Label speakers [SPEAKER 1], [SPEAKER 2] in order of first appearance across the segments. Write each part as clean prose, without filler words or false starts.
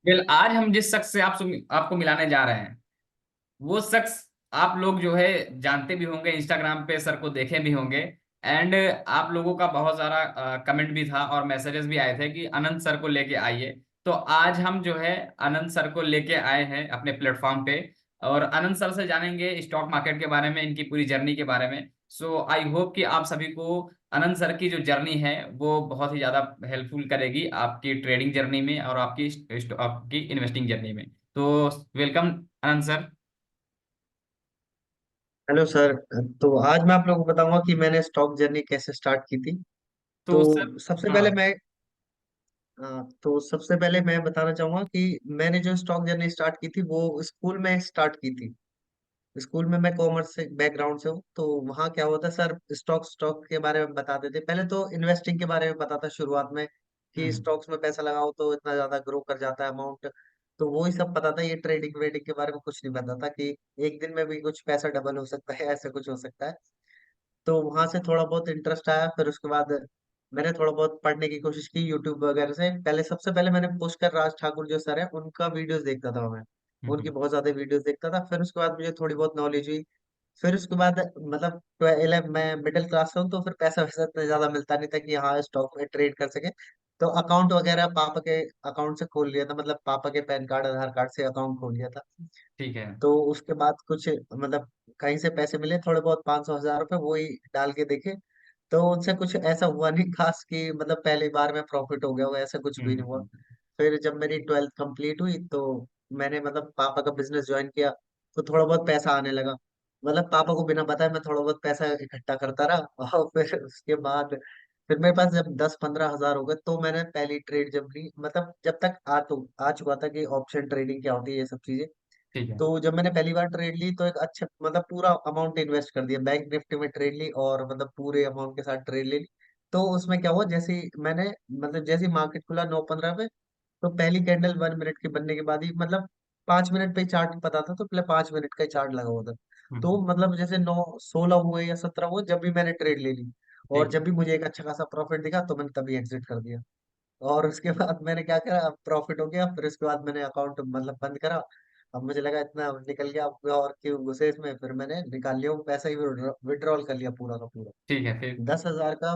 [SPEAKER 1] Well, आज हम जिस शख्स से आपको मिलाने जा रहे हैं, वो शख्स आप लोग जो है जानते भी होंगे, इंस्टाग्राम पे सर को देखे भी होंगे। एंड आप लोगों का बहुत सारा कमेंट भी था और मैसेजेस भी आए थे कि अनंत सर को लेके आइए। तो आज हम जो है अनंत सर को लेके आए हैं अपने प्लेटफॉर्म पे, और अनंत सर से जानेंगे स्टॉक मार्केट के बारे में, इनकी पूरी जर्नी के बारे में। सो आई होप कि आप सभी को अनंत सर की जो जर्नी है वो बहुत ही ज्यादा हेल्पफुल करेगी आपकी ट्रेडिंग जर्नी में और आपकी इन्वेस्टिंग जर्नी में। तो वेलकम अनंत सर।
[SPEAKER 2] Hello sir. तो आज मैं आप लोगों को बताऊंगा कि मैंने स्टॉक जर्नी कैसे स्टार्ट की थी।
[SPEAKER 1] तो
[SPEAKER 2] तो
[SPEAKER 1] सर,
[SPEAKER 2] सबसे
[SPEAKER 1] हाँ
[SPEAKER 2] पहले मैं सबसे पहले मैं बताना चाहूंगा कि मैंने जो स्टॉक जर्नी स्टार्ट की थी वो स्कूल में स्टार्ट की थी। स्कूल में मैं कॉमर्स से बैकग्राउंड से हूँ, तो वहाँ क्या होता है सर, स्टॉक स्टॉक के बारे में बताते थे। पहले तो इन्वेस्टिंग के बारे में पता था शुरुआत में, कि
[SPEAKER 1] हम्म
[SPEAKER 2] स्टॉक्स में पैसा लगाओ तो इतना ज्यादा ग्रो कर जाता है अमाउंट। तो वो ही सब पता था, ये ट्रेडिंग वेडिंग के बारे में कुछ नहीं पता था कि एक दिन में भी कुछ पैसा डबल हो सकता है, ऐसा कुछ हो सकता है। तो वहां से थोड़ा बहुत इंटरेस्ट आया। फिर उसके बाद मैंने थोड़ा बहुत पढ़ने की कोशिश की यूट्यूब वगैरह से। पहले सबसे पहले मैंने पुष्कर राज ठाकुर जो सर है उनका वीडियोस देखता था मैं। उनकी
[SPEAKER 1] हम्म।
[SPEAKER 2] बहुत ज्यादा वीडियोस देखता था। फिर उसके बाद मुझे थोड़ी बहुत नॉलेज हुई। फिर उसके बाद मतलब 12 मैं मिडिल क्लास से हूँ, तो फिर पैसा वैसा इतना ज्यादा मिलता नहीं था कि हाँ स्टॉक में ट्रेड कर सके। तो अकाउंट वगैरह पापा के अकाउंट से खोल लिया था, मतलब पापा के पैन कार्ड आधार कार्ड से अकाउंट खोल लिया था।
[SPEAKER 1] ठीक है।
[SPEAKER 2] तो उसके बाद कुछ मतलब कहीं से पैसे मिले थोड़े बहुत, 500 1000 रुपए, वही डाल के देखे। तो उनसे कुछ ऐसा हुआ नहीं खास कि मतलब पहली बार में प्रॉफिट हो गया हो, ऐसा कुछ भी नहीं हुआ।
[SPEAKER 1] हम्म।
[SPEAKER 2] फिर जब मेरी 12th कंप्लीट हुई तो मैंने मतलब पापा का बिजनेस ज्वाइन किया। तो थोड़ा बहुत पैसा आने लगा। मतलब पापा को बिना बताए मैं थोड़ा बहुत पैसा इकट्ठा करता रहा और फिर उसके बाद फिर मेरे पास जब 10 15 हजार हो गए तो मैंने पहली ट्रेड जब ली, मतलब जब तक आ चुका था कि ऑप्शन ट्रेडिंग क्या होती है ये सब चीजें।
[SPEAKER 1] ठीक है।
[SPEAKER 2] तो जब मैंने पहली बार ट्रेड ली तो एक अच्छा मतलब पूरा अमाउंट इन्वेस्ट कर दिया, बैंक निफ्टी में ट्रेड ली और मतलब पूरे अमाउंट के साथ ट्रेड ले ली। तो उसमें क्या हुआ, जैसे ही मैंने मतलब जैसे ही मार्केट खुला 9 15 पे, तो पहली कैंडल 1 मिनट के बनने के बाद ही मतलब 5 मिनट पे ही चार्ट पता था, तो पहले 5 मिनट का ही चार्ट लगा हुआ था। तो
[SPEAKER 1] हम्म।
[SPEAKER 2] मतलब जैसे 9 16 हुए या 17 हुए जब भी मैंने ट्रेड ले ली, और
[SPEAKER 1] ठीक।
[SPEAKER 2] जब भी मुझे एक अच्छा खासा प्रॉफिट दिखा तो मैंने तभी एग्जिट कर दिया। और उसके बाद मैंने क्या करा, अब प्रॉफिट हो गया, फिर उसके बाद मैंने अकाउंट मतलब बंद करा। अब मुझे लगा इतना निकल गया, अब और क्यों घुसे इसमें, फिर मैंने निकाल लिया वो पैसा ही, विड्रॉल कर लिया पूरा का पूरा।
[SPEAKER 1] ठीक है फिर।
[SPEAKER 2] 10 हजार का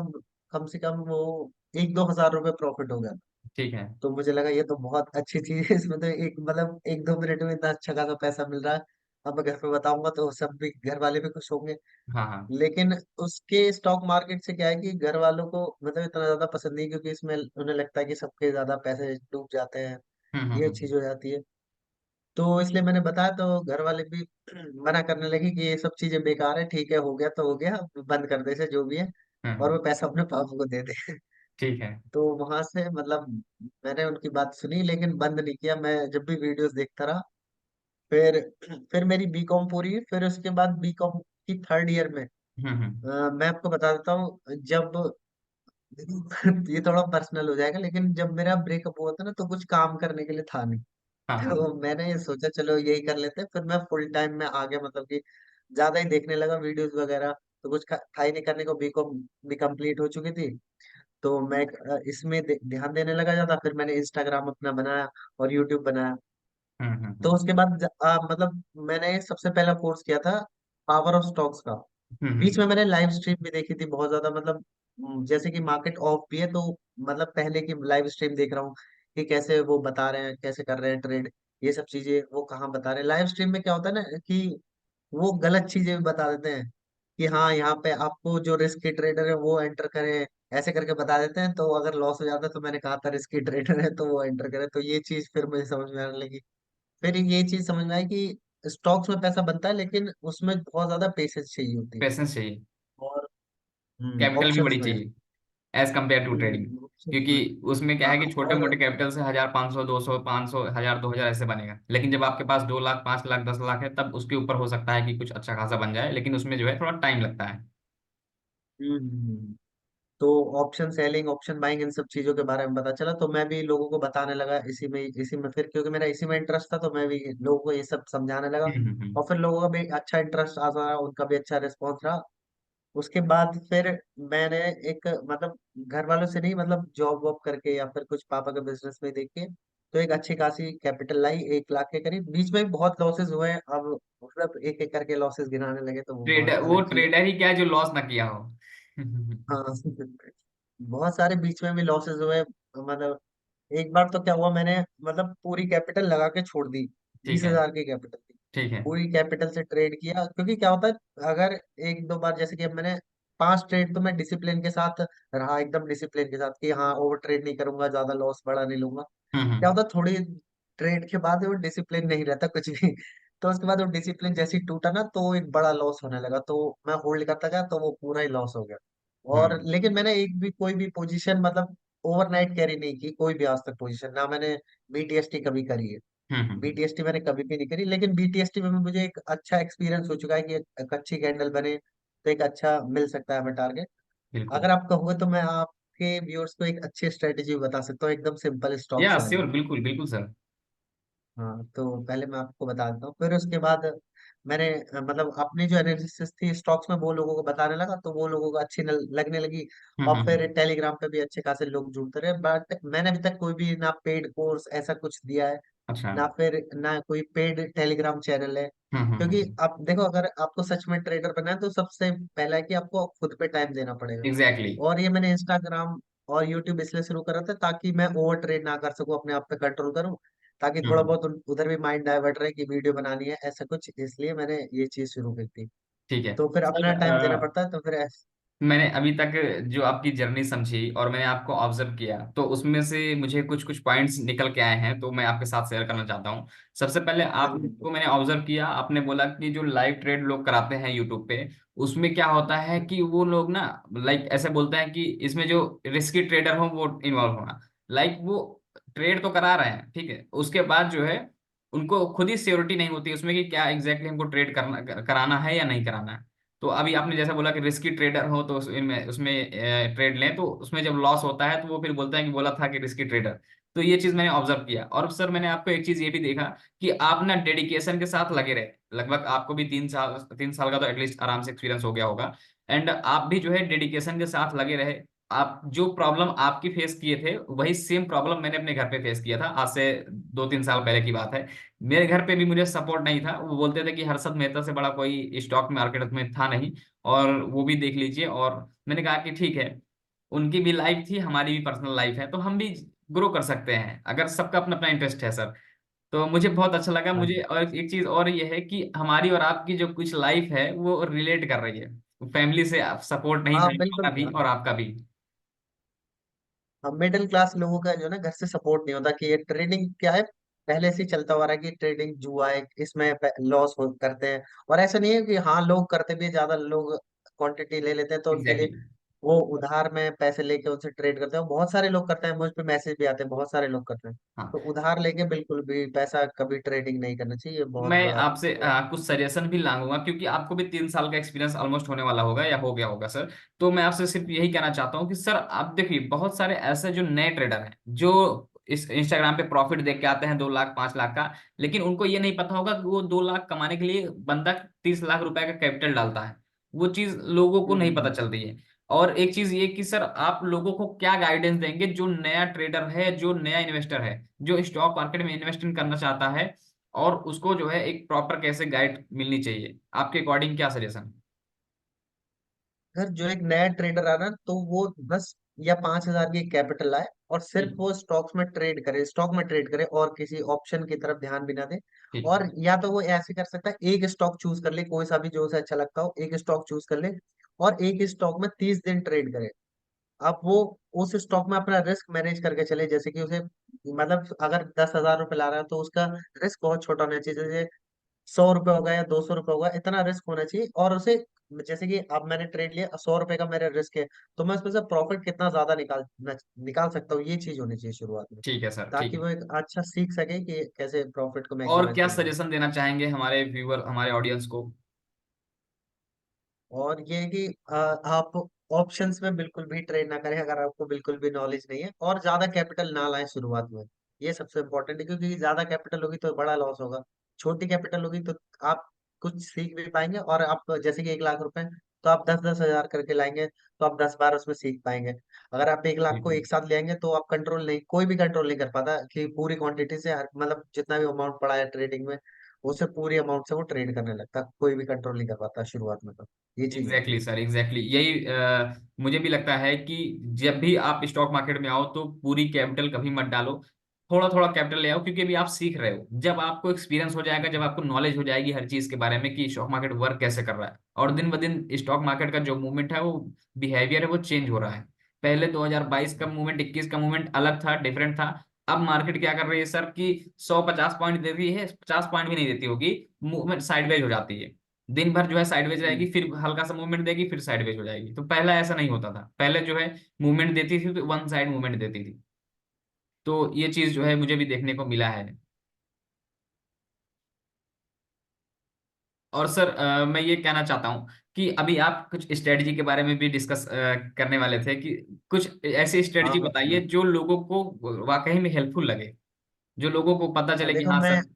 [SPEAKER 2] कम से कम वो 1 2 हजार रुपये प्रॉफिट हो गया।
[SPEAKER 1] ठीक है।
[SPEAKER 2] तो मुझे लगा ये तो बहुत अच्छी चीज है, इसमें तो एक मतलब 1 2 मिनट में इतना अच्छा खासा पैसा मिल रहा है। अब मैं घर पे बताऊंगा तो सब भी, घर वाले भी खुश होंगे।
[SPEAKER 1] हाँ हाँ।
[SPEAKER 2] लेकिन उसके स्टॉक मार्केट से क्या है कि घर वालों को मतलब इतना ज्यादा पसंद नहीं, क्योंकि इसमें उन्हें लगता है कि सबके ज्यादा पैसे डूब जाते हैं, ये चीज
[SPEAKER 1] हम्म।
[SPEAKER 2] हो जाती है। तो इसलिए मैंने बताया तो घर वाले भी मना करने लगे कि ये सब चीजें बेकार है, ठीक है हो गया तो हो गया, अब बंद कर दे इसे जो भी है, और वो
[SPEAKER 1] हम्म।
[SPEAKER 2] पैसा अपने पापा को दे दे।
[SPEAKER 1] ठीक है।
[SPEAKER 2] तो वहां से मतलब मैंने उनकी बात सुनी लेकिन बंद नहीं किया, मैं जब भी वीडियोस देखता रहा। फिर फिर मेरी बीकॉम पूरी हुई। फिर उसके बाद बीकॉम की थर्ड ईयर में
[SPEAKER 1] हम्म।
[SPEAKER 2] मैं आपको बता देता हूँ, जब ये थोड़ा पर्सनल हो जाएगा, लेकिन जब मेरा ब्रेकअप हुआ था ना तो कुछ काम करने के लिए था नहीं।
[SPEAKER 1] हाँ हाँ।
[SPEAKER 2] तो मैंने ये सोचा चलो यही कर लेते हैं। फिर मैं फुल टाइम में आ गया, मतलब कि ज्यादा ही देखने लगा वीडियोस वगैरह। तो कुछ था ही नहीं करने को, बीकॉम भी कंप्लीट हो चुकी थी। तो मैं इसमें ध्यान देने लगा ज्यादा। फिर मैंने इंस्टाग्राम अपना बनाया और यूट्यूब बनाया। तो
[SPEAKER 1] हम्म।
[SPEAKER 2] उसके बाद मतलब मैंने सबसे पहला कोर्स किया था पावर ऑफ स्टॉक्स का। बीच में
[SPEAKER 1] हम्म।
[SPEAKER 2] मैंने लाइव स्ट्रीम भी देखी थी बहुत ज्यादा, मतलब जैसे कि मार्केट ऑफ भी है तो मतलब पहले की लाइव स्ट्रीम देख रहा हूँ कि कैसे वो बता रहे हैं, कैसे कर रहे हैं ट्रेड, ये सब चीजें वो कहाँ बता रहे हैं। लाइव स्ट्रीम में क्या होता है ना कि वो गलत चीजें भी बता देते हैं, कि हाँ यहाँ पे आपको जो रिस्की ट्रेडर है वो एंटर करे, ऐसे करके बता देते हैं। तो अगर लॉस हो जाता है तो मैंने कहा था रिस्की ट्रेडर है तो वो एंटर करे, तो ये चीज फिर मुझे समझ में आने लगी। फिर ये चीज समझ में आई कि स्टॉक्स में पैसा बनता है लेकिन उसमें बहुत ज्यादा पेशेंस चाहिए होती है।
[SPEAKER 1] पेशेंस चाहिए।
[SPEAKER 2] और
[SPEAKER 1] कैपिटल भी
[SPEAKER 2] ऑप्शंस
[SPEAKER 1] बड़ी
[SPEAKER 2] में
[SPEAKER 1] चाहिए as compare to trading.
[SPEAKER 2] Options
[SPEAKER 1] क्योंकि
[SPEAKER 2] में
[SPEAKER 1] उसमें क्या
[SPEAKER 2] हाँ।
[SPEAKER 1] है कि छोटे
[SPEAKER 2] और
[SPEAKER 1] मोटे कैपिटल से 1,000 500 200 500 1000 2,000 ऐसे बनेगा, लेकिन जब आपके पास 2 लाख 5 लाख 10 लाख है तब उसके ऊपर हो सकता है कि कुछ अच्छा खासा बन जाए, लेकिन उसमें जो है थोड़ा टाइम लगता है।
[SPEAKER 2] हम्म, तो ऑप्शन सेलिंग ऑप्शन बाइंग इन सब चीजों के बारे में पता चला, तो मैं भी लोगों को बताने लगा इसी में फिर क्योंकि मेरा इसी में इंटरेस्ट था, तो मैं भी लोगों को ये सब समझाने लगा।
[SPEAKER 1] हम्म।
[SPEAKER 2] और फिर लोगों का भी अच्छा इंटरेस्ट आता रहा, उनका भी अच्छा रिस्पॉन्स रहा। उसके बाद फिर मैंने एक मतलब घर वालों से नहीं, मतलब जॉब वॉब करके या फिर कुछ पापा के बिजनेस में देख के, तो एक अच्छी खासी कैपिटल लाई 1 लाख के करीब। बीच में भी बहुत लॉसेस हुए हैं, अब मतलब एक एक करके लॉसेस गिनाने लगे तो वो बहुत
[SPEAKER 1] ट्रेडर, वो
[SPEAKER 2] अलग चीज है।
[SPEAKER 1] ट्रेडर ही क्या है जो लॉस ना किया हो।
[SPEAKER 2] हाँ। बहुत सारे बीच में भी लॉसेस हुए, मतलब एक बार तो क्या हुआ, मैंने मतलब पूरी कैपिटल लगा के छोड़ दी। बीस
[SPEAKER 1] ठीक है।
[SPEAKER 2] हजार की कैपिटल थी।
[SPEAKER 1] ठीक है।
[SPEAKER 2] पूरी कैपिटल से ट्रेड किया, क्योंकि क्या होता है अगर एक दो बार, जैसे कि अब मैंने 5 ट्रेड तो मैं डिसिप्लिन के साथ रहा, एकदम डिसिप्लिन के साथ कि हाँ ओवर ट्रेड नहीं करूंगा, ज्यादा लॉस बड़ा नहीं लूंगा। क्या
[SPEAKER 1] हम्म।
[SPEAKER 2] होता थोड़ी ट्रेड के बाद वो डिसिप्लिन नहीं रहता कुछ भी। तो उसके बाद वो डिसिप्लिन जैसे ही टूटा ना, तो एक बड़ा लॉस होने लगा, तो मैं होल्ड करता गया तो वो पूरा ही लॉस हो गया। और
[SPEAKER 1] हम्म।
[SPEAKER 2] लेकिन मैंने एक भी कोई भी पोजीशन मतलब ओवरनाइट कैरी नहीं की, कोई भी आज तक पोजीशन ना मैंने बीटीएसटी कभी करी है।
[SPEAKER 1] हम्म।
[SPEAKER 2] बीटीएसटी मैंने कभी भी नहीं करी, लेकिन बीटीएसटी में मुझे एक अच्छा एक्सपीरियंस हो चुका है कि एक अच्छी कैंडल बने तो एक अच्छा मिल सकता है हमें टारगेट।
[SPEAKER 1] बिल्कुल।
[SPEAKER 2] अगर आप कहोगे तो मैं आपके व्यूअर्स को एक अच्छी स्ट्रेटेजी बता सकता हूँ, एकदम सिंपल
[SPEAKER 1] या
[SPEAKER 2] स्टॉक्स वाली।
[SPEAKER 1] श्योर, बिल्कुल बिल्कुल सर।
[SPEAKER 2] हाँ तो पहले मैं आपको बता देता हूँ, फिर उसके बाद मैंने मतलब अपनी जो एनालिसिस थी स्टॉक्स में वो लोगों को बताने लगा, तो वो लोगों को अच्छी लगने लगी। और फिर
[SPEAKER 1] हम्म।
[SPEAKER 2] टेलीग्राम पे भी अच्छे खासे लोग जुड़ते रहे, बट मैंने अभी तक कोई भी ना पेड कोर्स ऐसा कुछ दिया है,
[SPEAKER 1] अच्छा।
[SPEAKER 2] ना फिर ना कोई पेड टेलीग्राम चैनल है। क्योंकि
[SPEAKER 1] हम्म।
[SPEAKER 2] आप देखो, अगर आपको सच में ट्रेडर बनना है तो सबसे पहला है कि आपको खुद पे टाइम देना पड़ेगा।
[SPEAKER 1] एग्जैक्टली।
[SPEAKER 2] और ये मैंने इंस्टाग्राम और यूट्यूब इसलिए शुरू करा था ताकि मैं ओवर ट्रेड ना कर सकूं, अपने आप पे कंट्रोल करूं, ताकि थोड़ा
[SPEAKER 1] हम्म।
[SPEAKER 2] बहुत उधर भी माइंड डाइवर्ट रहे कि वीडियो बनानी है ऐसा कुछ, इसलिए मैंने ये चीज शुरू की थी।
[SPEAKER 1] ठीक है
[SPEAKER 2] तो फिर
[SPEAKER 1] सर।
[SPEAKER 2] अपना टाइम देना पड़ता है, तो फिर
[SPEAKER 1] मैंने अभी तक जो आपकी जर्नी समझी और मैंने आपको ऑब्जर्व किया, तो उसमें से मुझे कुछ कुछ पॉइंट्स निकल के आए हैं, तो मैं आपके साथ शेयर करना चाहता हूँ। सबसे पहले
[SPEAKER 2] हाँ जी बिल्कुल।
[SPEAKER 1] आपको मैंने ऑब्जर्व किया, आपने बोला कि जो लाइव ट्रेड लोग कराते हैं यूट्यूब पे, उसमें क्या होता है कि वो लोग ना, लाइक ऐसे बोलते हैं कि इसमें जो रिस्की ट्रेडर हो वो इन्वॉल्व होना। लाइक वो ट्रेड तो करा रहे हैं, ठीक है, उसके बाद जो है उनको खुद ही श्योरिटी नहीं होती उसमें कि क्या एग्जैक्टली हमको ट्रेड करना कराना है या नहीं कराना है। तो अभी आपने जैसा बोला कि रिस्की ट्रेडर हो तो उसमें उसमें ट्रेड लें, तो उसमें जब लॉस होता है तो वो फिर बोलते हैं कि बोला था कि रिस्की ट्रेडर। तो ये चीज मैंने ऑब्जर्व किया। और सर मैंने आपको एक चीज ये भी देखा कि आप ना डेडिकेशन के साथ लगे रहे। लगभग आपको भी 3 साल, 3 साल का तो एटलीस्ट आराम से एक्सपीरियंस हो गया होगा। एंड आप भी जो है डेडिकेशन के साथ लगे रहे। आप जो प्रॉब्लम आपकी फेस किए थे वही सेम प्रॉब्लम मैंने अपने घर पे फेस किया था, आज से 2-3 साल पहले की बात है। मेरे घर पे भी मुझे सपोर्ट नहीं था, वो बोलते थे कि हर्षद मेहता से बड़ा कोई स्टॉक मार्केट में था नहीं, और वो भी देख लीजिए। और मैंने कहा कि ठीक है, उनकी भी लाइफ थी, हमारी भी पर्सनल लाइफ है, तो हम भी ग्रो कर सकते हैं अगर सबका अपना अपना इंटरेस्ट है सर। तो मुझे बहुत अच्छा लगा।
[SPEAKER 2] हाँ
[SPEAKER 1] मुझे
[SPEAKER 2] जी।
[SPEAKER 1] और एक चीज और ये है कि हमारी और आपकी जो कुछ लाइफ है वो रिलेट कर रही है। फैमिली से सपोर्ट नहीं
[SPEAKER 2] हाँ
[SPEAKER 1] था,
[SPEAKER 2] बिल्कुल।
[SPEAKER 1] हमारा भी और आपका भी।
[SPEAKER 2] अब मिडिल क्लास लोगों का जो है ना घर से सपोर्ट नहीं होता कि ये ट्रेडिंग क्या है, पहले से ही चलता हुआ रहा है कि ट्रेडिंग जुआ है, इसमें लॉस हो करते हैं। और ऐसा नहीं है कि हाँ लोग करते भी हैं, ज्यादा लोग क्वांटिटी ले लेते हैं तो उनके लिए
[SPEAKER 1] एग्जैक्टली।
[SPEAKER 2] वो उधार में पैसे लेके उनसे ट्रेड करते हैं, बहुत सारे लोग करते हैं, मुझ पे मैसेज भी आते हैं, बहुत सारे लोग करते हैं।
[SPEAKER 1] हाँ।
[SPEAKER 2] तो उधार लेके बिल्कुल भी पैसा कभी ट्रेडिंग नहीं करना चाहिए, ये बहुत
[SPEAKER 1] मैं
[SPEAKER 2] बड़ा
[SPEAKER 1] आपसे
[SPEAKER 2] वो है।
[SPEAKER 1] कुछ सजेशन भी मांगूंगा, क्योंकि आपको भी 3 साल का एक्सपीरियंस ऑलमोस्ट होने वाला होगा या हो गया होगा सर। तो मैं आपसे सिर्फ यही कहना चाहता हूँ कि सर आप देखिए, बहुत सारे ऐसे जो नए ट्रेडर हैं जो इस इंस्टाग्राम पे प्रॉफिट देख के आते हैं 2 लाख 5 लाख का, लेकिन उनको ये नहीं पता होगा कि वो 2 लाख कमाने के लिए बंदा 30 लाख रुपए का कैपिटल डालता है। वो चीज लोगों को नहीं पता
[SPEAKER 2] हम्म।
[SPEAKER 1] चलती है। और एक चीज ये कि सर आप लोगों को क्या गाइडेंस देंगे, जो नया ट्रेडर है, जो नया इन्वेस्टर है, जो स्टॉक मार्केट में इन्वेस्टिंग करना चाहता है, और उसको जो है एक प्रॉपर कैसे गाइड मिलनी चाहिए, आपके अकॉर्डिंग क्या सजेशन?
[SPEAKER 2] अगर जो एक नया ट्रेडर आ रहा है तो वो 10 या 5 हजार की कैपिटल लाए और सिर्फ
[SPEAKER 1] ठीक।
[SPEAKER 2] वो स्टॉक्स में ट्रेड करे, स्टॉक में ट्रेड करे और किसी ऑप्शन की तरफ ध्यान भी ना दे।
[SPEAKER 1] ठीक है।
[SPEAKER 2] और या तो वो ऐसे कर सकता है, एक स्टॉक चूज कर ले, कोई सा भी जो उसे अच्छा लगता हो, एक स्टॉक चूज कर ले और एक स्टॉक में 30 दिन ट्रेड करे। अब वो उस स्टॉक में अपना रिस्क मैनेज करके चले, जैसे कि उसे मतलब अगर 10 हजार रुपये ला रहा है तो उसका रिस्क बहुत छोटा होना चाहिए, जैसे 100 रुपये होगा या 200 रुपये होगा, इतना रिस्क होना चाहिए। और उसे जैसे कि अब मैंने ट्रेड लिया, 100 रुपये का मेरा रिस्क है, तो मैं उसमें से प्रॉफिट कितना ज्यादा निकाल सकता हूँ, ये चीज होनी चाहिए शुरुआत में,
[SPEAKER 1] ठीक है सर। ठीक
[SPEAKER 2] ताकि
[SPEAKER 1] है।
[SPEAKER 2] वो एक अच्छा सीख सके कि कैसे प्रॉफिट को
[SPEAKER 1] और
[SPEAKER 2] मैक्सिमाइज
[SPEAKER 1] क्या
[SPEAKER 2] करना है।
[SPEAKER 1] सजेशन देना चाहेंगे हमारे व्यूअर, हमारे ऑडियंस को?
[SPEAKER 2] और ये है कि आप ऑप्शंस में बिल्कुल भी ट्रेड ना करें अगर आपको बिल्कुल भी नॉलेज नहीं है, और ज्यादा कैपिटल ना लाएं शुरुआत में। ये सबसे इम्पोर्टेंट है, क्योंकि ज्यादा कैपिटल होगी तो बड़ा लॉस होगा, छोटी कैपिटल होगी तो आप कुछ सीख भी पाएंगे। और आप जैसे कि 1 लाख रुपए, तो आप 10-10 हजार करके लाएंगे, तो आप 10 बार उसमें सीख पाएंगे। अगर आप 1 लाख को एक साथ ले आएंगे तो आप कंट्रोल नहीं, कोई भी कंट्रोल नहीं कर पाता कि पूरी क्वांटिटी से मतलब जितना भी अमाउंट पड़ा है ट्रेडिंग में, उससे पूरी अमाउंट से वो ट्रेड करने लगता, कोई भी कंट्रोल नहीं कर पाता शुरुआत में, तो ये चीज होती
[SPEAKER 1] एग्जैक्टली
[SPEAKER 2] है।
[SPEAKER 1] सर, एग्जैक्टली यही मुझे भी लगता है कि जब भी आप स्टॉक मार्केट में आओ तो पूरी कैपिटल कभी मत डालो, थोड़ा थोड़ा कैपिटल ले आओ, क्योंकि अभी आप सीख रहे हो। जब आपको एक्सपीरियंस हो जाएगा, जब आपको नॉलेज हो जाएगी हर चीज के बारे में कि स्टॉक मार्केट वर्क कैसे कर रहा है, और दिन ब दिन स्टॉक मार्केट का जो मूवमेंट है, वो बिहेवियर है, वो चेंज हो रहा है। पहले 2022 का मूवमेंट, 21 का मूवमेंट अलग था, डिफरेंट था। अब मार्केट क्या कर रही है सर कि 150 पॉइंट दे रही है, 50 पॉइंट भी नहीं देती होगी, मूवमेंट साइडवेज हो जाती है। दिन भर जो है साइडवेज रहेगी, फिर हल्का सा मूवमेंट देगी, फिर साइडवेज हो जाएगी। तो पहला ऐसा नहीं होता था, पहले जो है मूवमेंट देती थी तो वन साइड मूवमेंट देती थी। तो ये चीज जो है मुझे भी देखने को मिला है। और सर मैं ये कहना चाहता हूँ कि अभी आप कुछ स्ट्रेटजी के बारे में भी डिस्कस करने वाले थे, कि कुछ ऐसी
[SPEAKER 2] हाँ
[SPEAKER 1] स्ट्रेटजी
[SPEAKER 2] हाँ
[SPEAKER 1] बताइए
[SPEAKER 2] हाँ।
[SPEAKER 1] जो लोगों को वाकई में हेल्पफुल लगे, जो लोगों को पता चले कि
[SPEAKER 2] देखो
[SPEAKER 1] हाँ
[SPEAKER 2] मैं,
[SPEAKER 1] सर।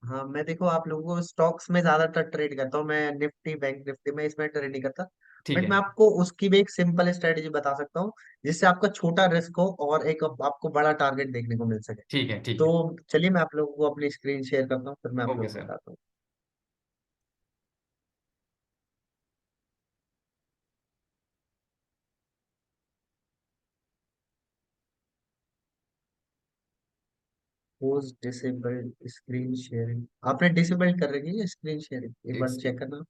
[SPEAKER 2] हाँ मैं देखो आप लोगों को स्टॉक्स में ज्यादातर ट्रेड करता हूँ, मैं निफ्टी बैंक निफ्टी में इसमें ट्रेड नहीं करता।
[SPEAKER 1] ठीक
[SPEAKER 2] बट
[SPEAKER 1] है,
[SPEAKER 2] मैं आपको उसकी भी एक सिंपल स्ट्रेटेजी बता सकता हूँ, जिससे आपका छोटा रिस्क हो और एक आपको बड़ा टारगेट देखने को मिल सके।
[SPEAKER 1] ठीक है, ठीक है।
[SPEAKER 2] तो चलिए मैं आप लोगों को अपनी स्क्रीन शेयर करता हूँ, फिर मैं आप
[SPEAKER 1] ओके
[SPEAKER 2] लोगों को
[SPEAKER 1] सर।
[SPEAKER 2] बताता हूँ। पोस्ट डिसेबल्ड स्क्रीन शेयरिंग, आपने डिसेबल्ड कर रखी है स्क्रीन शेयरिंग, एक
[SPEAKER 1] एक
[SPEAKER 2] बार चेक करना।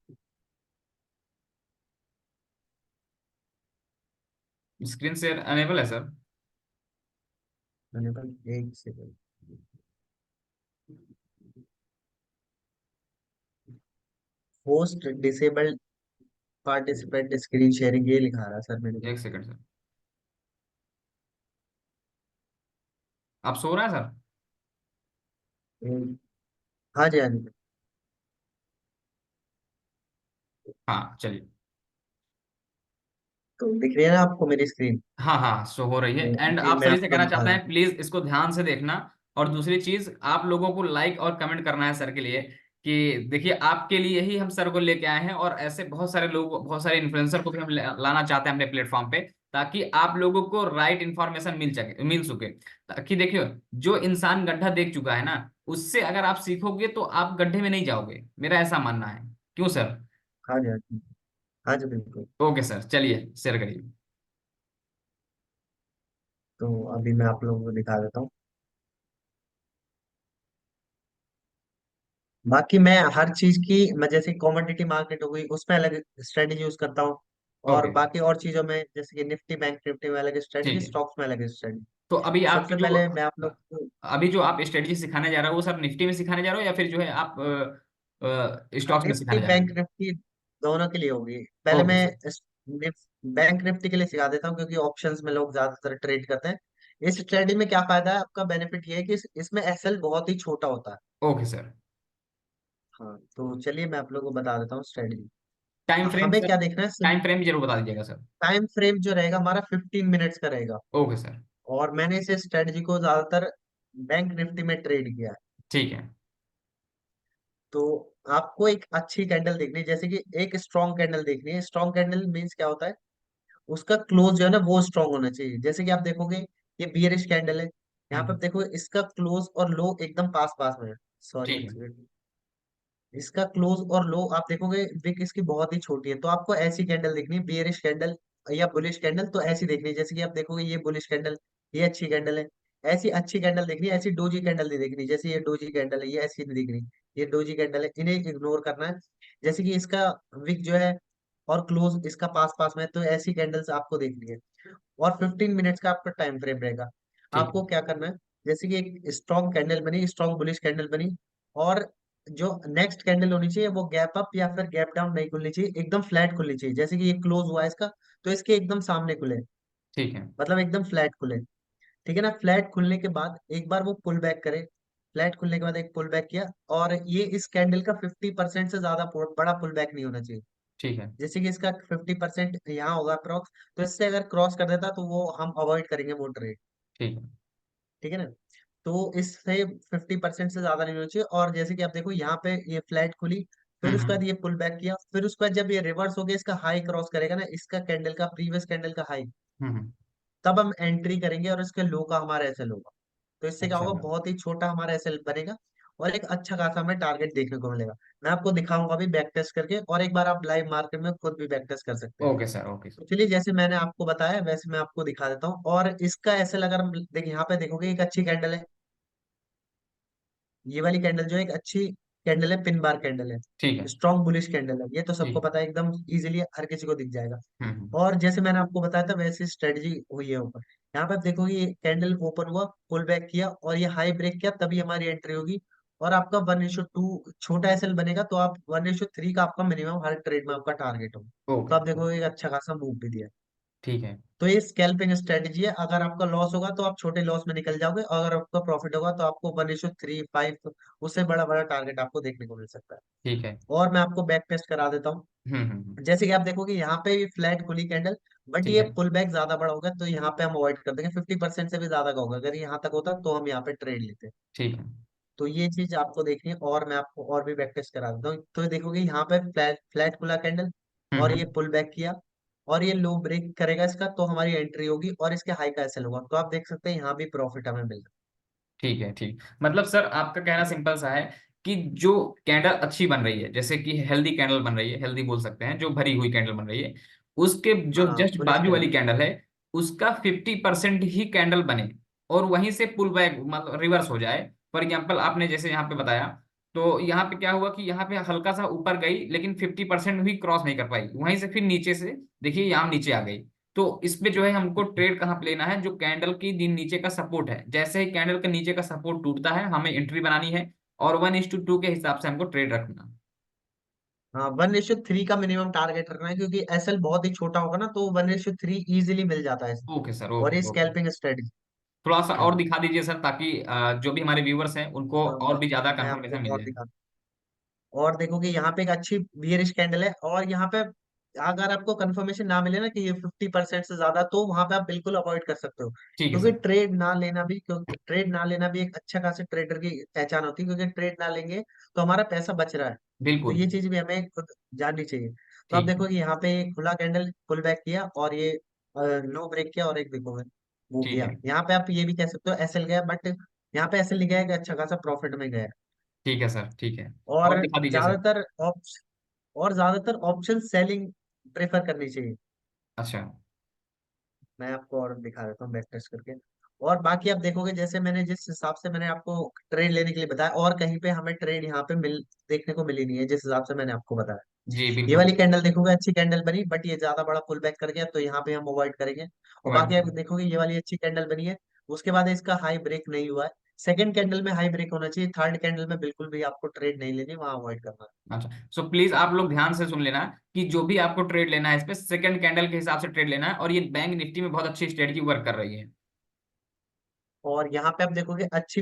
[SPEAKER 1] स्क्रीन शेयर अनेबल है सर।
[SPEAKER 2] एक second. Post disabled participant screen sharing ये लिखा रहा है सर मेरे को।
[SPEAKER 1] एक सेकंड सर। आप सो रहे हैं सर?
[SPEAKER 2] हाँ जी हाँ जी।
[SPEAKER 1] हाँ चलिए।
[SPEAKER 2] तो दिख रही है ना आपको मेरी स्क्रीन?
[SPEAKER 1] हाँ हाँ, शो हो रही है।
[SPEAKER 2] तो
[SPEAKER 1] एंड
[SPEAKER 2] अभी
[SPEAKER 1] आप
[SPEAKER 2] मैं
[SPEAKER 1] सभी से
[SPEAKER 2] आपको
[SPEAKER 1] कहना
[SPEAKER 2] दिखा
[SPEAKER 1] चाहते हैं
[SPEAKER 2] देता हूँ।
[SPEAKER 1] प्लीज इसको ध्यान से देखना। और दूसरी चीज, आप लोगों को लाइक और कमेंट करना है सर के लिए, कि देखिए आपके लिए ही हम सर को लेके आए हैं, और ऐसे बहुत सारे लोग, बहुत सारे इन्फ्लुएंसर को भी हम लाना चाहते हैं अपने प्लेटफॉर्म पे, ताकि आप लोगों को राइट इन्फॉर्मेशन मिल सके। ताकि देखियो, जो इंसान गड्ढा देख चुका है ना, उससे अगर आप सीखोगे तो आप गड्ढे में नहीं जाओगे, मेरा ऐसा मानना है। क्यों सर?
[SPEAKER 2] हाँ जी हाँ जी। हाँ जी बिल्कुल।
[SPEAKER 1] ओके सर, चलिए शेयर करिए।
[SPEAKER 2] तो अभी मैं आप लोगों को दिखा देता हूँ। बाकी मैं हर चीज की, मैं जैसे कमोडिटी मार्केट हो गई उसमें अलग स्ट्रेटेजी यूज करता हूँ, और
[SPEAKER 1] ओके,
[SPEAKER 2] बाकी और चीजों में जैसे कि निफ्टी बैंक निफ्टी में अलग
[SPEAKER 1] ठीक
[SPEAKER 2] स्ट्रेटेजी,
[SPEAKER 1] है।
[SPEAKER 2] स्टॉक्स में अलग स्ट्रेटेजी।
[SPEAKER 1] तो अभी आपकी
[SPEAKER 2] सबसे
[SPEAKER 1] जो
[SPEAKER 2] पहले मैं आप लोग को
[SPEAKER 1] अभी जो आप स्ट्रेटजी सिखाने जा रहे हो, वो सब निफ्टी में सिखाने जा रहे हो, या फिर जो है आप स्टॉक्स में
[SPEAKER 2] निफ्टी
[SPEAKER 1] सिखाने जा रहे
[SPEAKER 2] बैंक
[SPEAKER 1] हो?
[SPEAKER 2] निफ्टी दोनों के लिए होगी। पहले
[SPEAKER 1] ओके
[SPEAKER 2] मैं
[SPEAKER 1] सर।
[SPEAKER 2] बैंक निफ्टी के लिए सिखा देता हूँ, क्योंकि ऑप्शंस में लोग ज्यादातर ट्रेड करते हैं। इस ट्रेडिंग में क्या फायदा है, आपका बेनिफिट ये है कि इसमें एसएल बहुत ही छोटा होता है।
[SPEAKER 1] Okay sir.
[SPEAKER 2] हाँ तो चलिए मैं आप लोगों को बता देता हूँ स्ट्रेटजी।
[SPEAKER 1] टाइम फ्रेम
[SPEAKER 2] हमें
[SPEAKER 1] सर,
[SPEAKER 2] क्या देखना है,
[SPEAKER 1] टाइम फ्रेम जरूर बता दीजिएगा सर।
[SPEAKER 2] टाइम फ्रेम जो रहेगा हमारा 15 मिनट्स का रहेगा।
[SPEAKER 1] Okay sir.
[SPEAKER 2] और मैंने इस स्ट्रेटजी को ज्यादातर बैंक निफ्टी में ट्रेड किया है।
[SPEAKER 1] ठीक है,
[SPEAKER 2] तो आपको एक अच्छी कैंडल देखनी है, जैसे कि एक स्ट्रॉन्ग कैंडल देखनी है। स्ट्रॉन्ग कैंडल मीन्स क्या होता है, उसका क्लोज जो है ना वो स्ट्रांग होना चाहिए। जैसे कि आप देखोगे ये बियरिश कैंडल है, यहाँ पे आप देखो इसका क्लोज और लो एकदम पास पास में है। सॉरी
[SPEAKER 1] ठीक
[SPEAKER 2] एक
[SPEAKER 1] है,
[SPEAKER 2] सेकंड। इसका क्लोज और लो आप देखोगे विक इसकी बहुत ही छोटी है, तो आपको ऐसी कैंडल देखनी है, बियरिश कैंडल या बुलिश कैंडल तो ऐसी देखनी है। जैसे कि आप देखोगे ये बुलिश कैंडल, ये अच्छी कैंडल है, ऐसी अच्छी कैंडल देखनी है। ऐसी डोजी कैंडल नहीं देखनी, जैसे ये डोजी कैंडल है ये ऐसी नहीं देखनी, ये डोजी कैंडल है, इन्हें इग्नोर करना है। जैसे कि इसका विक जो है और क्लोज इसका पास पास में है, तो ऐसी कैंडल्स आपको देखनी है। और 15 मिनट्स का आपका टाइम फ्रेम रहेगा।
[SPEAKER 1] ठीक है,
[SPEAKER 2] आपको क्या करना है, जैसे कि एक स्ट्रॉन्ग कैंडल बनी, स्ट्रॉन्ग बुलिश कैंडल बनी, और जो नेक्स्ट कैंडल होनी चाहिए वो गैप अप या फिर गैप डाउन नहीं खुलनी चाहिए, एकदम फ्लैट खुलनी चाहिए। जैसे कि ये क्लोज हुआ है इसका, तो इसके एकदम सामने खुले,
[SPEAKER 1] ठीक है,
[SPEAKER 2] मतलब एकदम फ्लैट खुले। ठीक है ना, फ्लैट खुलने के बाद एक बार वो पुल बैक करे, फ्लैट खुलने के बाद एक पुल बैक किया, और ये इस कैंडल का 50% से ज्यादा बड़ा पुल बैक नहीं होना चाहिए।
[SPEAKER 1] ठीक है,
[SPEAKER 2] जैसे कि इसका 50% यहाँ होगा अप्रॉक्स, तो इससे अगर क्रॉस कर देता तो वो हम अवॉइड करेंगे वो ट्रेड।
[SPEAKER 1] ठीक है,
[SPEAKER 2] ठीक है ना, तो इससे 50% से ज्यादा नहीं होना चाहिए। और जैसे कि आप देखो यहाँ पे ये फ्लैट खुली, फिर उसके
[SPEAKER 1] हम्म।
[SPEAKER 2] बाद ये पुल बैक किया, फिर उसके बाद जब ये रिवर्स हो गया, इसका हाई क्रॉस करेगा ना, इसका कैंडल का प्रीवियस कैंडल का हाई,
[SPEAKER 1] हम्म।
[SPEAKER 2] तब हम एंट्री करेंगे और इसके लो का हमारा एसएल होगा। तो इससे क्या
[SPEAKER 1] अच्छा
[SPEAKER 2] होगा,
[SPEAKER 1] सर।
[SPEAKER 2] बहुत ही छोटा हमारा एसएल बनेगा और एक अच्छा खासा हमें टारगेट देखने को मिलेगा। मैं आपको दिखाऊंगा अभी बैक टेस्ट करके, और एक बार आप लाइव मार्केट में खुद भी बैक टेस्ट कर सकते हैं।
[SPEAKER 1] Okay sir, okay sir.
[SPEAKER 2] तो चलिए, जैसे मैंने आपको बताया वैसे मैं आपको दिखा देता हूँ। और इसका एसएल अगर हम देखिए, यहाँ पे देखोगे एक अच्छी कैंडल है, ये वाली कैंडल जो है एक अच्छी कैंडल है, पिन बार कैंडल है,
[SPEAKER 1] ठीक है।
[SPEAKER 2] स्ट्रॉन्ग बुलिश कैंडल है, ये तो सबको
[SPEAKER 1] ठीक।
[SPEAKER 2] पता है, एकदम इजीली हर किसी को दिख जाएगा।
[SPEAKER 1] हम्म।
[SPEAKER 2] और जैसे मैंने आपको बताया था वैसी स्ट्रेटजी हुई है ऊपर। यहाँ पे आप देखोगे ये कैंडल ओपन हुआ, पुल बैक किया और ये हाई ब्रेक किया, तभी हमारी एंट्री होगी। और आपका 1:2 छोटा एसएल बनेगा, तो आप 1:3 का आपका मिनिमम हर ट्रेड में आपका टारगेट होगा। तो
[SPEAKER 1] ओके।
[SPEAKER 2] आप देखोगे एक अच्छा खासा मूव भी दिया है।
[SPEAKER 1] ठीक है।
[SPEAKER 2] तो ये स्कैल्पिंग स्ट्रेटजी है। अगर आपका लॉस होगा तो आप छोटे लॉस में निकल जाओगे, और अगर आपका प्रॉफिट होगा तो आपको 1:3 5 उससे बड़ा बड़ा टारगेट आपको देखने को मिल सकता है।
[SPEAKER 1] ठीक है।
[SPEAKER 2] और मैं आपको बैक टेस्ट करा देता हूँ। जैसे कि आप देखोगे यहाँ पे भी फ्लैट खुली कैंडल, बट
[SPEAKER 1] ठीक
[SPEAKER 2] ये
[SPEAKER 1] है।
[SPEAKER 2] पुल बैक ज्यादा बड़ा होगा, तो यहाँ पे हम अवॉइड कर देंगे। 50% से भी ज्यादा का होगा, अगर यहाँ तक होता तो हम यहाँ पे ट्रेड लेते।
[SPEAKER 1] ठीक है।
[SPEAKER 2] तो ये चीज आपको देखनी है, और मैं आपको और भी बैक टेस्ट करा देता हूँ। तो देखोगे यहाँ पे फ्लैट फ्लैट खुला कैंडल, और ये
[SPEAKER 1] हम्म।
[SPEAKER 2] पुल बैक किया, और ये लो ब्रेक करेगा इसका, तो हमारी एंट्री होगी और इसके हाई का एसएल होगा। तो आप देख सकते हैं यहाँ भी प्रॉफिट हमें मिल रहा
[SPEAKER 1] ठीक है। ठीक, मतलब सर आपका कहना
[SPEAKER 2] है।
[SPEAKER 1] सिंपल सा है कि जो कैंडल अच्छी बन रही है, जैसे कि हेल्दी कैंडल बन रही है, हेल्दी बोल सकते हैं, जो भरी हुई कैंडल बन रही है, उसके जो
[SPEAKER 2] हाँ,
[SPEAKER 1] जस्ट
[SPEAKER 2] बुलिश
[SPEAKER 1] बाजू वाली
[SPEAKER 2] कैंडल।
[SPEAKER 1] कैंडल है, उसका 50% ही कैंडल बने, और वहीं से पुल बैक मतलब रिवर्स हो जाए। फॉर एग्जाम्पल आपने जैसे यहाँ पे बताया, तो यहाँ पे क्या हुआ कि यहाँ पे हल्का सा ऊपर गई, लेकिन 50% भी क्रॉस नहीं कर पाई, वहीं से फिर नीचे से देखिए यहाँ नीचे आ गई। तो इस पे जो है हमको ट्रेड कहाँ पे लेना है, जो कैंडल की दिन नीचे का सपोर्ट है, जैसे ही कैंडल के नीचे का सपोर्ट टूटता है हमें एंट्री बनानी है, और 1:2 के हिसाब से हमको ट्रेड रखना।
[SPEAKER 2] हाँ, 1:3 का मिनिमम टारगेट रखना है, क्योंकि एसएल बहुत ही छोटा होगा ना, तो 1:3 इजीली मिल जाता है।
[SPEAKER 1] ओके सर,
[SPEAKER 2] और
[SPEAKER 1] ओके
[SPEAKER 2] ये
[SPEAKER 1] ओके।
[SPEAKER 2] Scalping strategy.
[SPEAKER 1] थोड़ा सा और
[SPEAKER 2] हाँ,
[SPEAKER 1] दिखा दीजिए सर, ताकि जो भी हमारे व्यूवर्स हैं उनको और
[SPEAKER 2] हाँ,
[SPEAKER 1] भी ज्यादा
[SPEAKER 2] मैं आपको
[SPEAKER 1] कंफर्मेशन मिल
[SPEAKER 2] और
[SPEAKER 1] जाए।
[SPEAKER 2] दिखा, और देखोगे यहाँ पे एक अच्छी बियरिश कैंडल है, और यहाँ पे अगर आपको कंफर्मेशन ना मिले ना कि ये 50% से ज्यादा, तो वहां पे आप बिल्कुल अवॉइड कर सकते हो।
[SPEAKER 1] ठीक है
[SPEAKER 2] क्योंकि
[SPEAKER 1] सर।
[SPEAKER 2] ट्रेड ना लेना भी एक अच्छा खासे ट्रेडर की पहचान होती है, क्योंकि ट्रेड ना लेंगे तो हमारा पैसा बच रहा है। तो
[SPEAKER 1] बिल्कुल।
[SPEAKER 2] ये चीज भी हमें खुद जाननी चाहिए। तो आप
[SPEAKER 1] ठीक है।
[SPEAKER 2] देखो कि यहाँ पे एक खुला कैंडल पुल बैक किया, और ये लो ब्रेक किया, और एक देखोगे वो
[SPEAKER 1] ठीक
[SPEAKER 2] गया।
[SPEAKER 1] है।
[SPEAKER 2] यहाँ पे आप ये भी कह सकते हो एसएल गया, बट यहाँ पे एसएल गया है कि अच्छा खासा प्रॉफिट में गया है।
[SPEAKER 1] ठीक है सर। ठीक है।
[SPEAKER 2] और
[SPEAKER 1] और दिखा दीजिए सर।
[SPEAKER 2] ज्यादातर ज्यादातर ऑप्शन सेलिंग प्रेफर करनी चाहिए।
[SPEAKER 1] अच्छा।
[SPEAKER 2] मैं आपको और दिखा देता हूँ बैक टेस्ट करके। और बाकी आप देखोगे, जैसे मैंने जिस हिसाब से मैंने आपको ट्रेड लेने के लिए बताया, और कहीं पे हमें ट्रेड यहाँ पे मिल देखने को मिली नहीं है जिस हिसाब से मैंने आपको बताया।
[SPEAKER 1] जी
[SPEAKER 2] ये
[SPEAKER 1] बिल्कुल।
[SPEAKER 2] वाली कैंडल देखोगे अच्छी कैंडल बनी, बट ये ज्यादा बड़ा पुल बैक कर गया, तो यहाँ पे हम अवॉइड करेंगे। और बाकी आप
[SPEAKER 1] Right.
[SPEAKER 2] देखोगे ये वाली अच्छी कैंडल बनी है, उसके बाद इसका हाई ब्रेक नहीं हुआ है। सेकंड कैंडल में हाई ब्रेक होना चाहिए, थर्ड कैंडल में बिल्कुल भी आपको ट्रेड नहीं लेनी, वहां अवॉइड करना है।
[SPEAKER 1] अच्छा, सो प्लीज आप लोग ध्यान से सुन लेना कि जो भी आपको ट्रेड लेना है, इस पे सेकंड कैंडल के हिसाब से ट्रेड लेना है, और ये बैंक निफ्टी में बहुत अच्छी स्ट्रेटजी वर्क कर रही है।
[SPEAKER 2] और यहाँ पे आप देखोगे अच्छी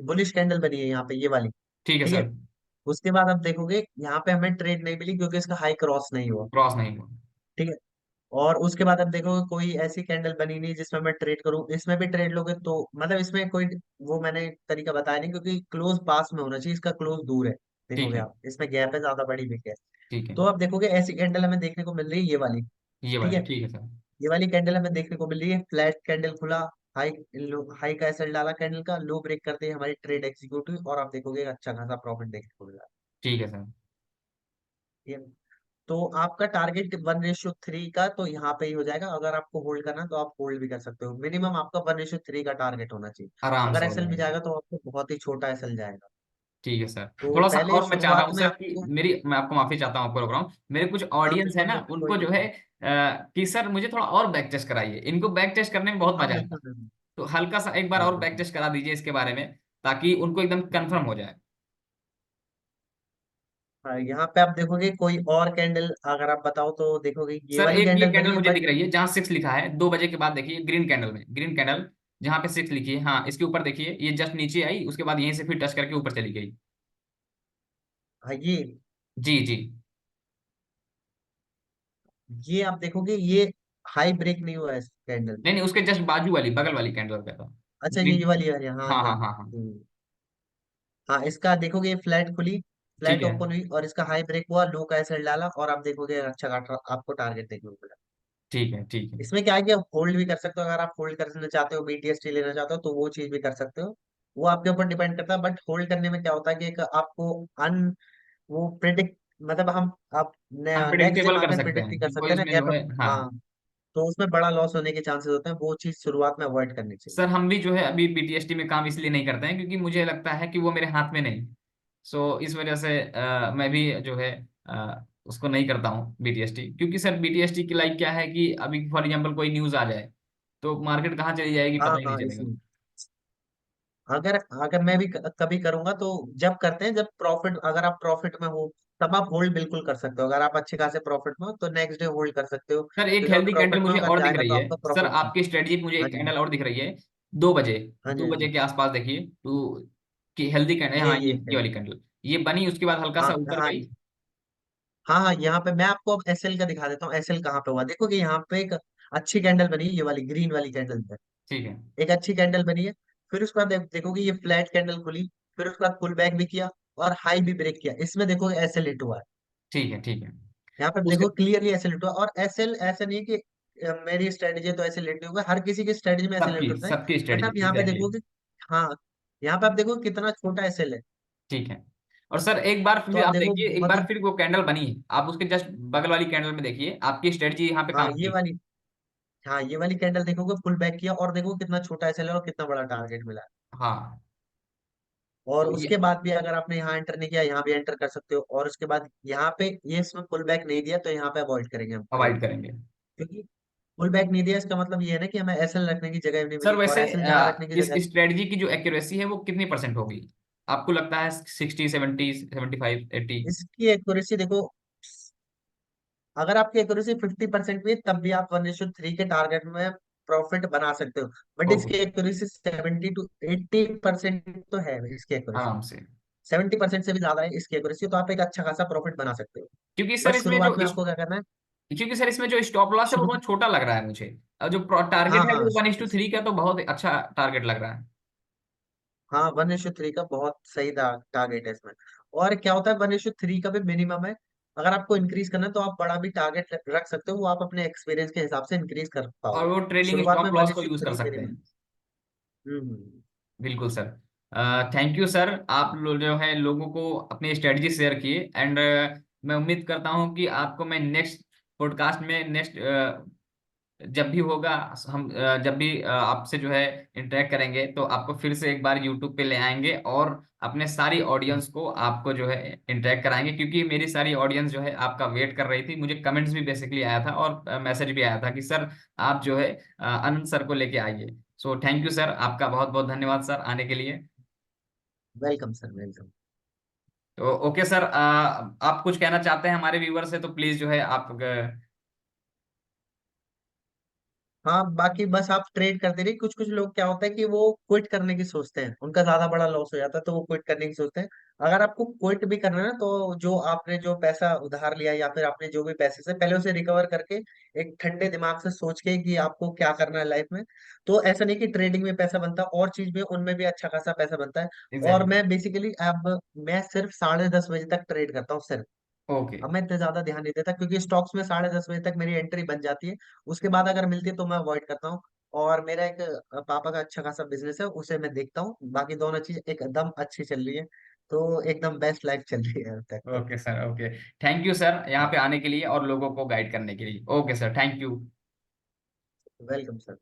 [SPEAKER 2] बुलिश कैंडल बनी है यहाँ पे, ये वाली।
[SPEAKER 1] ठीक है
[SPEAKER 2] ठीक
[SPEAKER 1] सर।
[SPEAKER 2] है। उसके बाद आप देखोगे यहाँ पे हमें ट्रेड नहीं मिली, क्योंकि इसका हाई क्रॉस नहीं हुआ।
[SPEAKER 1] क्रॉस नहीं हुआ।
[SPEAKER 2] ठीक है। और उसके बाद आप देखोगे कोई ऐसी कैंडल बनी नहीं जिसमें मैं ट्रेड करूं। इसमें भी ट्रेड लोगे तो मतलब इसमें कोई वो मैंने तरीका बताया नहीं, क्योंकि क्लोज पास में होना चाहिए, इसका क्लोज दूर है।
[SPEAKER 1] ठीक
[SPEAKER 2] देखोगे
[SPEAKER 1] है।
[SPEAKER 2] आप इसमें गैप है, ज्यादा बड़ी भी है।
[SPEAKER 1] ठीक है।
[SPEAKER 2] तो आप देखोगे ऐसी कैंडल हमें देखने को मिल रही है, ये वाली।
[SPEAKER 1] ये
[SPEAKER 2] ठीक
[SPEAKER 1] वाली
[SPEAKER 2] है।
[SPEAKER 1] ठीक है सर।
[SPEAKER 2] ये वाली कैंडल हमें देखने को मिल रही है, फ्लैट कैंडल खुला, हाई हाई का एसएल डाला कैंडल का, लो ब्रेक करते ही हमारी ट्रेड एग्जीक्यूट हुई, और आप देखोगे अच्छा खासा प्रॉफिट देखने को मिला।
[SPEAKER 1] ठीक है सर।
[SPEAKER 2] ठीक है। तो आपका टारगेट 1:3 का तो यहाँ पे ही हो जाएगा। अगर आपको होल्ड करना है तो आप होल्ड भी कर सकते हो। मिनिमम आपका 1:3 का टारगेट होना चाहिए।
[SPEAKER 1] आराम
[SPEAKER 2] अगर
[SPEAKER 1] से हो
[SPEAKER 2] एसएल भी
[SPEAKER 1] जाएगा।
[SPEAKER 2] जाएगा तो आपको बहुत ही छोटा एसएल जाएगा।
[SPEAKER 1] ठीक है सर।
[SPEAKER 2] तो
[SPEAKER 1] थोड़ा सा
[SPEAKER 2] पहले
[SPEAKER 1] और मैं चाह रहा
[SPEAKER 2] शुरुआत
[SPEAKER 1] हूँ
[SPEAKER 2] में
[SPEAKER 1] सर कि
[SPEAKER 2] आपको,
[SPEAKER 1] मैं आपको माफी चाहता हूँ, प्रोग्राम मेरे कुछ
[SPEAKER 2] हाँ
[SPEAKER 1] ऑडियंस है
[SPEAKER 2] बिल्कुल
[SPEAKER 1] ना,
[SPEAKER 2] बिल्कुल, कोई
[SPEAKER 1] उनको जो
[SPEAKER 2] दिक्कत
[SPEAKER 1] है
[SPEAKER 2] नहीं।
[SPEAKER 1] कि सर मुझे थोड़ा और बैक टेस्ट कराइए, इनको बैक टेस्ट करने में बहुत
[SPEAKER 2] हाँ
[SPEAKER 1] मजा आता
[SPEAKER 2] बिल्कुल
[SPEAKER 1] है।
[SPEAKER 2] बिल्कुल।
[SPEAKER 1] तो हल्का सा एक बार और
[SPEAKER 2] बिल्कुल
[SPEAKER 1] बैक टेस्ट करा दीजिए इसके बारे में, ताकि उनको एकदम कंफर्म हो जाए।
[SPEAKER 2] हाँ, यहाँ पे आप देखोगे कोई और कैंडल, अगर आप बताओ तो देखोगे ये
[SPEAKER 1] सर
[SPEAKER 2] वाली
[SPEAKER 1] एक ये
[SPEAKER 2] कैंडल
[SPEAKER 1] कैंडल
[SPEAKER 2] बनी है,
[SPEAKER 1] मुझे
[SPEAKER 2] बट
[SPEAKER 1] दिख रही है जहाँ 6 लिखा है, 2 बजे के बाद देखिए, ग्रीन कैंडल में, ग्रीन कैंडल जहाँ पे 6 लिखी है, हाँ इसके ऊपर देखिए, ये जस्ट नीचे आई, उसके बाद यहीं से फिर टच करके ऊपर चली गई।
[SPEAKER 2] हाँ,
[SPEAKER 1] जी जी।
[SPEAKER 2] ये आप देखोगे ये हाई ब्रेक नहीं हुआ है इस कैंडल में।
[SPEAKER 1] नहीं नहीं, उसके जस्ट बाजू वाली बगल वाली कैंडल पे था।
[SPEAKER 2] अच्छा, ये
[SPEAKER 1] ग्रीन।
[SPEAKER 2] वाली है, हाँ
[SPEAKER 1] हाँ
[SPEAKER 2] ये।
[SPEAKER 1] हाँ हाँ हाँ।
[SPEAKER 2] हाँ, इसका देखोगे फ्लैट खुली,
[SPEAKER 1] ठीक
[SPEAKER 2] फ्लैट
[SPEAKER 1] है,
[SPEAKER 2] ओपन हुई और इसका हाई ब्रेक हुआ, लो का एसएल डाला और आप देखोगे अच्छा खासा आपको टारगेट देखने को मिला।
[SPEAKER 1] ठीक है, ठीक है।
[SPEAKER 2] इसमें क्या है कि आप होल्ड भी कर सकते हो, अगर आप होल्ड करना चाहते हो, बीटीएसटी लेना चाहते हो तो वो चीज भी कर सकते हो। वो आपके ऊपर डिपेंड करता है, बट होल्ड करने में क्या होता है कि एक आपको अन वो प्रिडिक्ट मतलब हम आप नेक्स्ट डे
[SPEAKER 1] अनप्रिडिक्टेबल कर
[SPEAKER 2] मार्केट
[SPEAKER 1] सकते
[SPEAKER 2] प्रिडिक्ट
[SPEAKER 1] हैं
[SPEAKER 2] नहीं कर
[SPEAKER 1] कि कोई
[SPEAKER 2] सकते ना
[SPEAKER 1] इसमें
[SPEAKER 2] गैप।
[SPEAKER 1] जो है, हाँ।
[SPEAKER 2] हाँ, तो उसमें बड़ा लॉस होने के चांसेस होते हैं, वो चीज शुरुआत में अवॉइड करनी चाहिए।
[SPEAKER 1] सर हम भी जो है अभी बीटीएसटी में काम इसलिए नहीं करते हैं क्योंकि मुझे लगता है कि वो मेरे हाथ में नहीं। सो इस वजह से मैं भी जो है उसको नहीं करता हूँ बीटीएसटी, क्योंकि सर बीटीएसटी की लाइक क्या है कि अभी फॉर एग्जांपल कोई न्यूज आ जाए तो मार्केट कहाँ चली जाएगी
[SPEAKER 2] हाँ
[SPEAKER 1] पता ही नहीं
[SPEAKER 2] हाँ,
[SPEAKER 1] चलेगा।
[SPEAKER 2] इसलिए अगर अगर मैं भी कभी करूंगा तो जब करते हैं जब प्रॉफिट, अगर आप प्रॉफिट में हो तब आप होल्ड बिल्कुल कर सकते हो, अगर आप अच्छे खासे प्रॉफिट में हो तो नेक्स्ट डे होल्ड कर सकते हो,
[SPEAKER 1] सर एक
[SPEAKER 2] क्योंकि आप
[SPEAKER 1] हेल्दी कैंडल
[SPEAKER 2] प्रॉफिट में हो,
[SPEAKER 1] मुझे
[SPEAKER 2] अगर
[SPEAKER 1] और दिख
[SPEAKER 2] जाएगा
[SPEAKER 1] रही
[SPEAKER 2] तो
[SPEAKER 1] है।
[SPEAKER 2] आपका
[SPEAKER 1] सर
[SPEAKER 2] प्रॉफिट।
[SPEAKER 1] आपकी स्ट्रेटजी मुझे
[SPEAKER 2] हाँ
[SPEAKER 1] एक
[SPEAKER 2] जी,
[SPEAKER 1] कैंडल और दिख रही है, 2 बजे।
[SPEAKER 2] हाँ जी,
[SPEAKER 1] दो
[SPEAKER 2] हाँ
[SPEAKER 1] बजे
[SPEAKER 2] जी,
[SPEAKER 1] के आसपास देखिए तो कि हेल्दी कैंडल, हाँ
[SPEAKER 2] ये
[SPEAKER 1] ये वाली कैंडल ये बनी, उसके बाद हल्का सा
[SPEAKER 2] हाँ
[SPEAKER 1] ऊपर
[SPEAKER 2] हाँ
[SPEAKER 1] गई।
[SPEAKER 2] हाँ हाँ, यहाँ पे मैं आपको अब एसएल का दिखा देता हूँ, एसएल कहाँ पे हुआ, देखो कि यहाँ पे एक अच्छी कैंडल बनी है, ये वाली ग्रीन वाली कैंडल है,
[SPEAKER 1] ठीक है,
[SPEAKER 2] एक अच्छी कैंडल बनी है। फिर उसके बाद देखोगे ये फ्लैट कैंडल खुली, फिर उसके बाद पुल बैक भी किया और हाई भी ब्रेक किया, इसमें देखोगे एसएल हिट हुआ है।
[SPEAKER 1] ठीक है, ठीक है।
[SPEAKER 2] यहाँ पर
[SPEAKER 1] उसके
[SPEAKER 2] देखो क्लियरली ऐसे लेट हुआ, और एसएल ऐसा नहीं है कि मेरी स्ट्रेटेजी है तो ऐसे लेट नहीं होगा, हर किसी की स्ट्रेटेजी में ऐसे लेट
[SPEAKER 1] सबकी
[SPEAKER 2] होता है।
[SPEAKER 1] सबकी
[SPEAKER 2] बट
[SPEAKER 1] स्ट्रेटजी
[SPEAKER 2] आप यहाँ पे
[SPEAKER 1] एग्जैक्टली।
[SPEAKER 2] देखोगे, हाँ, यहाँ पे आप देखो कितना छोटा एसएल है।
[SPEAKER 1] ठीक है। और सर एक बार
[SPEAKER 2] तो
[SPEAKER 1] फिर
[SPEAKER 2] आप
[SPEAKER 1] आप
[SPEAKER 2] देखो
[SPEAKER 1] देखिए, एक बार
[SPEAKER 2] मतलब,
[SPEAKER 1] फिर वो कैंडल बनी है, आप उसके जस्ट बगल वाली कैंडल में देखिए आपकी स्ट्रेटजी यहाँ पे
[SPEAKER 2] हाँ
[SPEAKER 1] काम
[SPEAKER 2] ये
[SPEAKER 1] की।
[SPEAKER 2] वाली, हाँ ये वाली कैंडल देखोगे पुल बैक किया और देखो कितना छोटा एसएल है और कितना बड़ा टारगेट मिला है।
[SPEAKER 1] हाँ।
[SPEAKER 2] और
[SPEAKER 1] तो
[SPEAKER 2] उसके
[SPEAKER 1] ये
[SPEAKER 2] बाद भी अगर आपने यहाँ एंटर नहीं किया, यहाँ भी एंटर कर सकते हो, और उसके बाद यहाँ पे ये इसमें पुल बैक नहीं दिया तो यहाँ पे अवॉइड करेंगे हम ट्रेड,
[SPEAKER 1] अवॉइड करेंगे।
[SPEAKER 2] क्योंकि पुल बैक नहीं दिया इसका मतलब ये है ना कि हमें एसएल रखने की जगह नहीं
[SPEAKER 1] सर
[SPEAKER 2] मिली, और
[SPEAKER 1] वैसे
[SPEAKER 2] एसएल जहाँ रखने की
[SPEAKER 1] इस
[SPEAKER 2] जगह,
[SPEAKER 1] स्ट्रेटजी की जो एक्यूरेसी है वो कितनी परसेंट होगी, आपको लगता है? 60, 70, 75, 80?
[SPEAKER 2] इसकी एक्यूरेसी देखो, अगर आपकी एक्यूरेसी 50% भी है तब भी आप 1:3 के टारगेट में प्रॉफिट बना सकते हो, बट
[SPEAKER 1] ओके।
[SPEAKER 2] इसकी एक्यूरेसी 70 to 80% तो है इसकी एक्यूरेसी।
[SPEAKER 1] आराम से।
[SPEAKER 2] 70% से भी ज्यादा है इसकी एक्यूरेसी, तो आप एक अच्छा खासा प्रॉफिट बना सकते हो।
[SPEAKER 1] क्योंकि
[SPEAKER 2] बट
[SPEAKER 1] सर इसमें जो
[SPEAKER 2] शुरुआत में आपको क्या करना है,
[SPEAKER 1] क्योंकि सर इसमें जो स्टॉप लॉस है वो
[SPEAKER 2] शुरू,
[SPEAKER 1] बहुत छोटा लग रहा है मुझे, और जो
[SPEAKER 2] हाँ
[SPEAKER 1] टारगेट है
[SPEAKER 2] हाँ,
[SPEAKER 1] वो 1:3 का, तो बहुत अच्छा टारगेट लग रहा है।
[SPEAKER 2] हाँ 1:3 का बहुत सही टारगेट है इसमें। और क्या होता है 1:3 का भी मिनिमम है, अगर आपको इंक्रीज करना है तो आप बड़ा भी टारगेट रख सकते हो, वो आप अपने एक्सपीरियंस के हिसाब से इंक्रीज कर
[SPEAKER 1] और
[SPEAKER 2] पाओगे।
[SPEAKER 1] वो ट्रेलिंग
[SPEAKER 2] शुरुआत में
[SPEAKER 1] स्टॉप
[SPEAKER 2] वन
[SPEAKER 1] लॉस को
[SPEAKER 2] इशू
[SPEAKER 1] यूज कर
[SPEAKER 2] थ्री
[SPEAKER 1] सकते
[SPEAKER 2] मिनिमम।
[SPEAKER 1] हैं।
[SPEAKER 2] हम्म।
[SPEAKER 1] बिल्कुल सर। थैंक यू सर, आप जो है लोगों को अपनी स्ट्रेटजी शेयर किए, एंड मैं उम्मीद करता हूँ कि आपको मैं नेक्स्ट पॉडकास्ट में, नेक्स्ट जब भी होगा, हम जब भी आपसे जो है इंटरेक्ट करेंगे तो आपको फिर से एक बार यूट्यूब पे ले आएंगे और अपने सारी ऑडियंस को आपको जो है इंटरेक्ट कराएंगे, क्योंकि मेरी सारी ऑडियंस जो है आपका वेट कर रही थी। मुझे कमेंट्स भी बेसिकली आया था और मैसेज भी आया था कि सर आप जो है अनंत सर को लेके आइए। सो थैंक यू सर, आपका बहुत बहुत धन्यवाद सर आने के लिए।
[SPEAKER 2] Welcome sir, welcome.
[SPEAKER 1] तो ओके सर, आप कुछ कहना चाहते हैं हमारे व्यूवर से तो प्लीज जो है आप
[SPEAKER 2] हाँ बाकी बस आप ट्रेड करते रहिए, कुछ कुछ लोग क्या होता है कि वो क्विट करने की सोचते हैं, उनका ज्यादा बड़ा लॉस हो जाता है तो वो क्विट करने की सोचते हैं। अगर आपको क्विट भी करना है ना तो जो आपने जो पैसा उधार लिया या फिर आपने जो भी पैसे से पहले उसे रिकवर करके एक ठंडे दिमाग से सोच के कि आपको क्या करना है लाइफ में, तो ऐसा नहीं कि ट्रेडिंग में पैसा बनता है, और चीज में उनमें भी अच्छा खासा पैसा बनता है। और
[SPEAKER 1] एग्जैक्टली।
[SPEAKER 2] मैं बेसिकली अब मैं सिर्फ 10:30 बजे तक ट्रेड करता हूँ सिर्फ।
[SPEAKER 1] ओके।
[SPEAKER 2] अब मैं इतना ज्यादा ध्यान नहीं देता क्योंकि स्टॉक्स में 10:30 बजे तक मेरी एंट्री बन जाती है, उसके बाद अगर मिलती है तो मैं अवॉइड करता हूँ। और मेरा एक पापा का अच्छा खासा बिजनेस है, उसे मैं देखता हूँ, बाकी दोनों चीज एकदम अच्छी चल रही है, तो एकदम बेस्ट लाइफ चल रही है अब तक तो।
[SPEAKER 1] Okay sir, okay. Thank you sir यहाँ
[SPEAKER 2] हाँ,
[SPEAKER 1] पे आने के लिए और लोगों को गाइड करने के लिए। Okay sir, thank you.
[SPEAKER 2] Welcome sir.